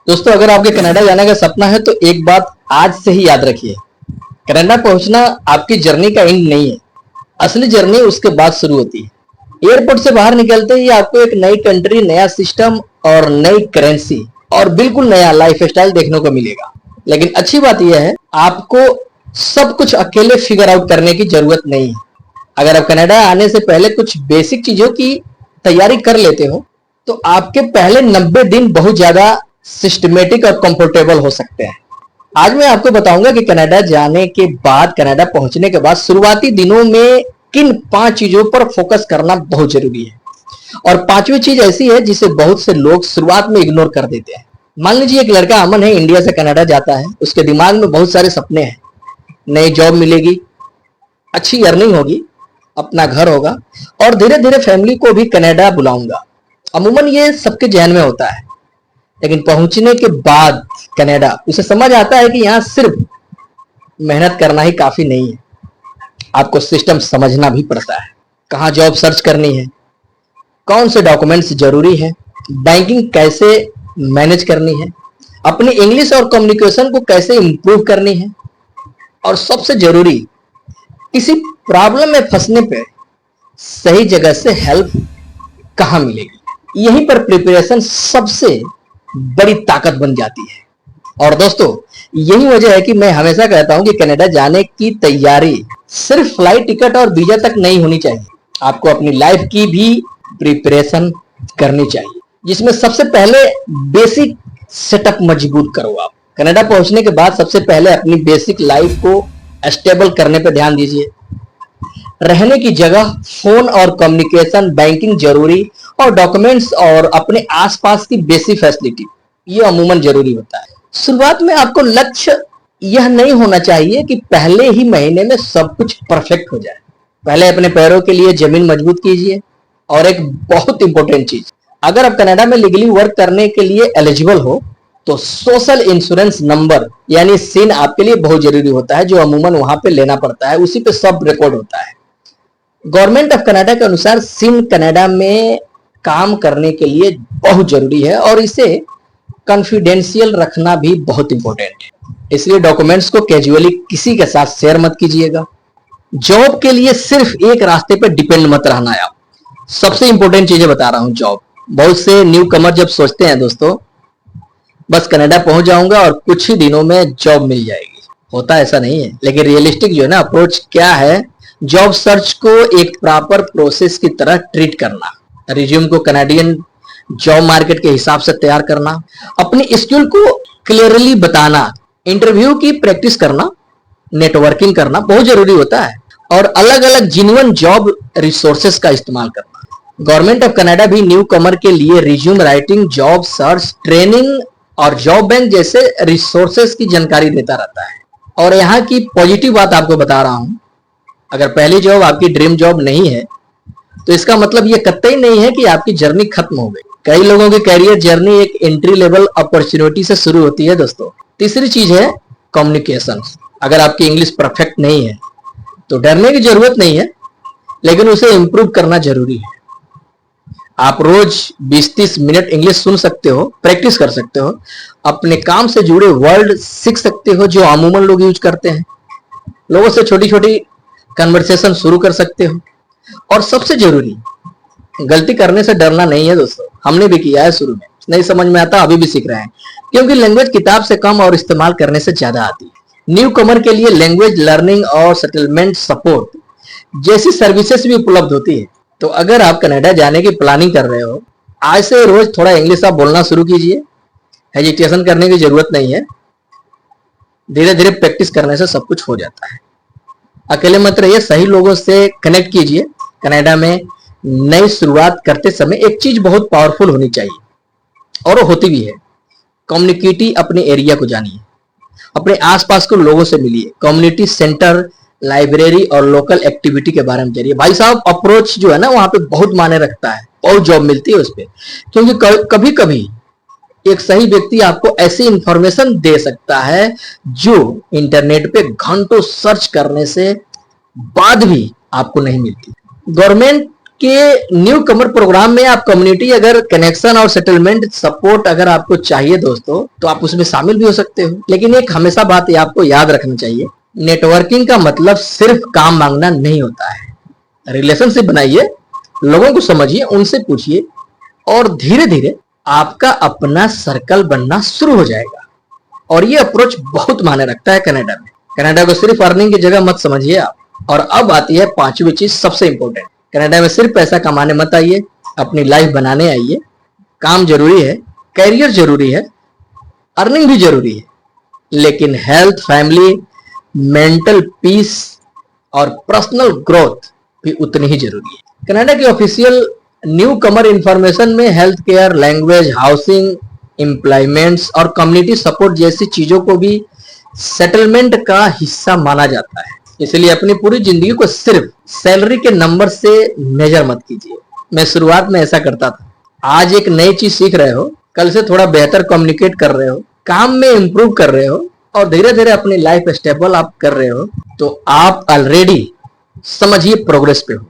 दोस्तों, अगर आपके कनाडा जाने का सपना है तो एक बात आज से ही याद रखिए। कनाडा पहुंचना आपकी जर्नी का एंड नहीं है। असली जर्नी उसके बाद शुरू होती है। एयरपोर्ट से बाहर निकलते ही आपको एक नई कंट्री, नया सिस्टम और नई करेंसी और बिल्कुल नया लाइफ स्टाइल देखने को मिलेगा। लेकिन अच्छी बात यह है, आपको सब कुछ अकेले फिगर आउट करने की जरूरत नहीं है। अगर आप कनाडा आने से पहले कुछ बेसिक चीजों की तैयारी कर लेते हो तो आपके पहले 90 दिन बहुत ज्यादा सिस्टमेटिक और कंफर्टेबल हो सकते हैं। आज मैं आपको बताऊंगा कि कनाडा जाने के बाद, कनाडा पहुंचने के बाद शुरुआती दिनों में किन 5 चीजों पर फोकस करना बहुत जरूरी है। और 5वीं चीज ऐसी है जिसे बहुत से लोग शुरुआत में इग्नोर कर देते हैं। मान लीजिए एक लड़का अमन है, इंडिया से कनाडा जाता है। उसके दिमाग में बहुत सारे सपने हैं। नई जॉब मिलेगी, अच्छी अर्निंग होगी, अपना घर होगा और धीरे धीरे फैमिली को भी कनाडा बुलाऊंगा। अमूमन ये सबके जहन में होता है। लेकिन पहुंचने के बाद कनाडा उसे समझ आता है कि यहाँ सिर्फ मेहनत करना ही काफी नहीं है, आपको सिस्टम समझना भी पड़ता है। कहाँ जॉब सर्च करनी है, कौन से डॉक्यूमेंट्स जरूरी है, बैंकिंग कैसे मैनेज करनी है, अपनी इंग्लिश और कम्युनिकेशन को कैसे इंप्रूव करनी है, और सबसे जरूरी, किसी प्रॉब्लम में फंसने पे सही जगह से हेल्प कहाँ मिलेगी। यहीं पर प्रिपरेशन सबसे बड़ी ताकत बन जाती है। और दोस्तों, यही वजह है कि मैं हमेशा कहता हूं कि कनाडा जाने की तैयारी सिर्फ फ्लाइट टिकट और वीजा तक नहीं होनी चाहिए। आपको अपनी लाइफ की भी प्रिपरेशन करनी चाहिए, जिसमें सबसे पहले बेसिक सेटअप मजबूत करो। आप कनाडा पहुंचने के बाद सबसे पहले अपनी बेसिक लाइफ को स्टेबल करने पर ध्यान दीजिए। रहने की जगह, फोन और कम्युनिकेशन, बैंकिंग जरूरी और डॉक्यूमेंट्स और अपने आसपास की बेसिक फैसिलिटी, ये अमूमन जरूरी होता है। शुरुआत में आपको लक्ष्य यह नहीं होना चाहिए कि पहले ही महीने में सब कुछ परफेक्ट हो जाए। पहले अपने पैरों के लिए जमीन मजबूत कीजिए। और एक बहुत इंपॉर्टेंट चीज, अगर आप कनाडा में लीगली वर्क करने के लिए एलिजिबल हो तो सोशल इंश्योरेंस नंबर यानी सिन आपके लिए बहुत जरूरी होता है, जो अमूमन वहां पे लेना पड़ता है। उसी पे सब रिकॉर्ड होता है। गवर्नमेंट ऑफ कनाडा के अनुसार सिन कनाडा में काम करने के लिए बहुत जरूरी है और इसे कॉन्फिडेंशियल रखना भी बहुत इंपॉर्टेंट है। इसलिए डॉक्यूमेंट्स को कैजुअली किसी के साथ शेयर मत कीजिएगा। जॉब के लिए सिर्फ एक रास्ते पर डिपेंड मत रहना। आप सबसे इंपॉर्टेंट चीजें बता रहा हूं। जॉब, बहुत से न्यू कमर जब सोचते हैं दोस्तों, बस कनाडा पहुंच जाऊंगा और कुछ ही दिनों में जॉब मिल जाएगी, होता ऐसा नहीं है। लेकिन रियलिस्टिक जो है ना अप्रोच क्या है, जॉब सर्च को एक प्रॉपर प्रोसेस की तरह ट्रीट करना, रिज्यूम को कनाडियन जॉब मार्केट के हिसाब से तैयार करना, अपनी स्किल को क्लियरली बताना, इंटरव्यू की प्रैक्टिस करना, नेटवर्किंग करना बहुत जरूरी होता है और अलग अलग जेन्युइन जॉब रिसोर्सेस का इस्तेमाल करना। गवर्नमेंट ऑफ कनाडा भी न्यू कमर के लिए resume writing, job search, training और जॉब बैंक जैसे रिसोर्सेस की जानकारी देता रहता है। और यहाँ की पॉजिटिव बात आपको बता रहा हूं, अगर पहली जॉब आपकी ड्रीम जॉब नहीं है तो इसका मतलब ये कतई नहीं है कि आपकी जर्नी खत्म हो गई। कई लोगों की करियर जर्नी एक एंट्री लेवल अपॉर्चुनिटी से शुरू होती है दोस्तों। तीसरी चीज है कम्युनिकेशन। अगर आपकी इंग्लिश परफेक्ट नहीं है तो डरने की जरूरत नहीं है, लेकिन उसे इंप्रूव करना जरूरी है। आप रोज 20-30 मिनट इंग्लिश सुन सकते हो, प्रैक्टिस कर सकते हो, अपने काम से जुड़े वर्ड सीख सकते हो जो अमूमन लोग यूज करते हैं, लोगों से छोटी छोटी कन्वर्सेशन शुरू कर सकते हो। और सबसे जरूरी, गलती करने से डरना नहीं है दोस्तों। हमने भी किया है, शुरू में नहीं समझ में आता, अभी भी सीख रहे हैं, क्योंकि लैंग्वेज किताब से कम और इस्तेमाल करने से ज्यादा आती है। न्यू कमर के लिए लैंग्वेज लर्निंग और सेटलमेंट सपोर्ट जैसी सर्विसेज भी उपलब्ध होती है। तो अगर आप कनाडा जाने की प्लानिंग कर रहे हो, आज से रोज थोड़ा इंग्लिश आप बोलना शुरू कीजिए। हेजिटेशन करने की जरूरत नहीं है, धीरे धीरे प्रैक्टिस करने से सब कुछ हो जाता है। अकेले मत रहिए, सही लोगों से कनेक्ट कीजिए। कनाडा में नई शुरुआत करते समय एक चीज बहुत पावरफुल होनी चाहिए और वो होती भी है, कम्युनिकेटी। अपने एरिया को जानिए, अपने आसपास के लोगों से मिलिए, कम्युनिटी सेंटर, लाइब्रेरी और लोकल एक्टिविटी के बारे में जानिए। भाई साहब, अप्रोच जो है ना वहां पे बहुत मायने रखता है, बहुत जॉब मिलती है उस पर। क्योंकि कभी कभी एक सही व्यक्ति आपको ऐसी इंफॉर्मेशन दे सकता है जो इंटरनेट पे घंटों सर्च करने से बाद भी आपको नहीं मिलती। गवर्नमेंट कि न्यू कमर प्रोग्राम में आप कम्युनिटी अगर कनेक्शन और सेटलमेंट सपोर्ट अगर आपको चाहिए दोस्तों, तो आप उसमें शामिल भी हो सकते हो। लेकिन एक हमेशा बात ये आपको याद रखना चाहिए, नेटवर्किंग का मतलब सिर्फ काम मांगना नहीं होता है। रिलेशनशिप बनाइए, लोगों को समझिए, उनसे पूछिए और धीरे धीरे आपका अपना सर्कल बनना शुरू हो जाएगा। और ये अप्रोच बहुत मायने रखता है कनाडा में। कनाडा को सिर्फ अर्निंग की जगह मत समझिए आप। और अब आती है पांचवी चीज, सबसे इंपॉर्टेंट। कनाडा में सिर्फ पैसा कमाने मत आइए, अपनी लाइफ बनाने आइए। काम जरूरी है, कैरियर जरूरी है, अर्निंग भी जरूरी है, लेकिन हेल्थ, फैमिली, मेंटल पीस और पर्सनल ग्रोथ भी उतनी ही जरूरी है। कनाडा की ऑफिशियल न्यू कमर इंफॉर्मेशन में health care, language, housing, employments और कम्युनिटी सपोर्ट जैसी चीजों को भी सेटलमेंट का हिस्सा माना जाता है। इसलिए अपनी पूरी जिंदगी को सिर्फ सैलरी के नंबर से मेजर मत कीजिए। मैं शुरुआत में ऐसा करता था। आज एक नई चीज सीख रहे हो, कल से थोड़ा बेहतर कम्युनिकेट कर रहे हो, काम में इंप्रूव कर रहे हो और धीरे धीरे अपनी लाइफ स्टेबल आप कर रहे हो, तो आप ऑलरेडी समझिए प्रोग्रेस पे हो।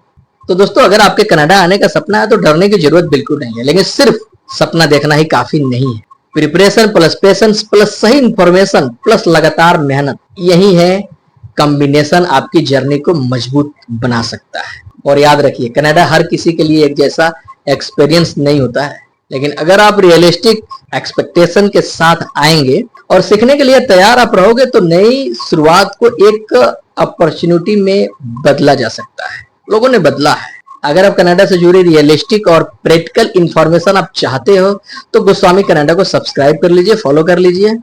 तो दोस्तों, अगर आपके कनाडा आने का सपना है तो डरने की जरूरत बिल्कुल नहीं है, लेकिन सिर्फ सपना देखना ही काफी नहीं है। प्रिपरेशन प्लस पेशेंस प्लस सही इंफॉर्मेशन प्लस लगातार मेहनत, यही है कॉम्बिनेशन आपकी जर्नी को मजबूत बना सकता है। और याद रखिए, कनाडा हर किसी के लिए एक जैसा एक्सपीरियंस नहीं होता है, लेकिन अगर आप रियलिस्टिक एक्सपेक्टेशन के साथ आएंगे और सीखने के लिए तैयार आप रहोगे, तो नई शुरुआत को एक अपॉर्चुनिटी में बदला जा सकता है। लोगों ने बदला है। अगर आप कनाडा से जुड़ी रियलिस्टिक और प्रैक्टिकल इंफॉर्मेशन आप चाहते हो, तो गोस्वामी कनाडा को सब्सक्राइब कर लीजिए, फॉलो कर लीजिए।